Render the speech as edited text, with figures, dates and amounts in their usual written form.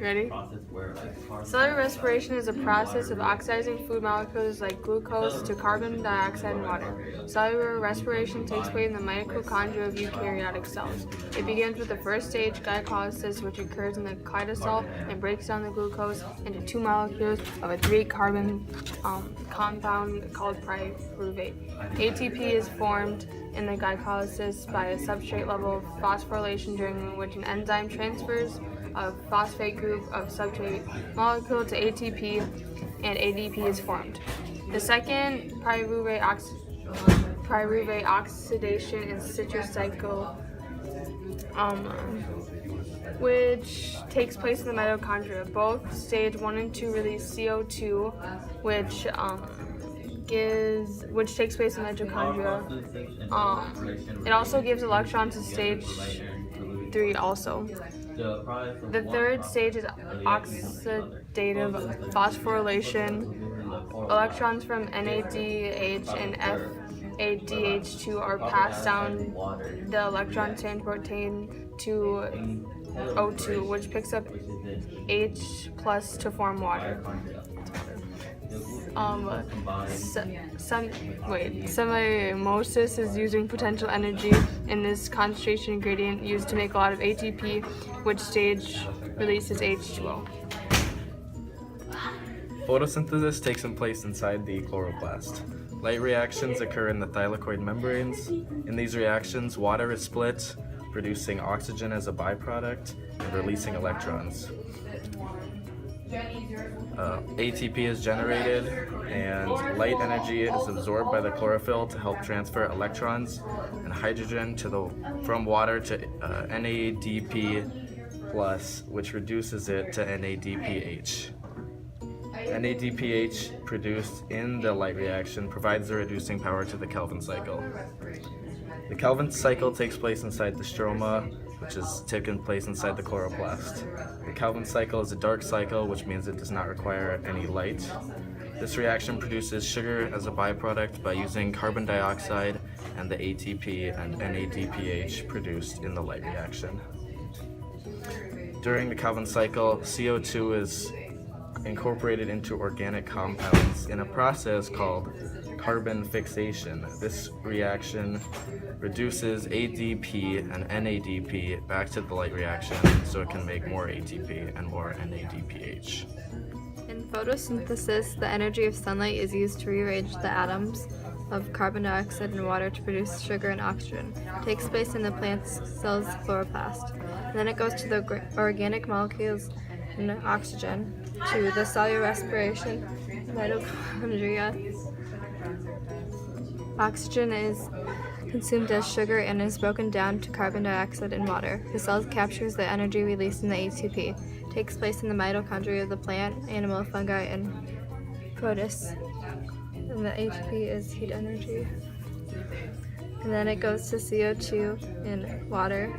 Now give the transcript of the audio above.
Ready? Cellular respiration is a process of oxidizing food molecules like glucose to carbon dioxide and water. Cellular respiration takes place in the mitochondria of eukaryotic cells. It begins with the first stage, glycolysis, which occurs in the cytosol and breaks down the glucose into two molecules of a three-carbon compound called pyruvate. ATP is formed in the glycolysis by a substrate level phosphorylation, during which an enzyme transfers a phosphate group of substrate molecule to ATP and ADP is formed. The second pyruvate oxidation is citrus cycle, which takes place in the mitochondria. Both stage 1 and 2 release CO2, which takes place in mitochondria. It also gives electrons to stage 3 also. The third stage is oxidative phosphorylation. Electrons from NADH and FADH2 are passed down the electron transport chain to O2, which picks up H plus to form water. Semiosis is using potential energy in this concentration ingredient used to make a lot of ATP, which stage releases H2O. Photosynthesis takes place inside the chloroplast. Light reactions occur in the thylakoid membranes. In these reactions, water is split, producing oxygen as a byproduct and releasing electrons. ATP is generated, and light energy is absorbed by the chlorophyll to help transfer electrons and hydrogen from water to NADP+, which reduces it to NADPH. NADPH produced in the light reaction provides the reducing power to the Kelvin cycle. The Kelvin cycle takes place inside the stroma, which is taking place inside the chloroplast. The Kelvin cycle is a dark cycle, which means it does not require any light. This reaction produces sugar as a byproduct by using carbon dioxide and the ATP and NADPH produced in the light reaction. During the Kelvin cycle, CO2 is incorporated into organic compounds in a process called carbon fixation. This reaction reduces ADP and NADP back to the light reaction so it can make more ATP and more NADPH. In photosynthesis, the energy of sunlight is used to rearrange the atoms of carbon dioxide and water to produce sugar and oxygen. It takes place in the plant cell's chloroplast. And then it goes to the organic molecules and oxygen to the cellular respiration mitochondria. Oxygen is consumed as sugar and is broken down to carbon dioxide and water. The cell captures the energy released in the ATP. It takes place in the mitochondria of the plant, animal, fungi, and protists. And the ATP is heat energy. And then it goes to CO2 in water.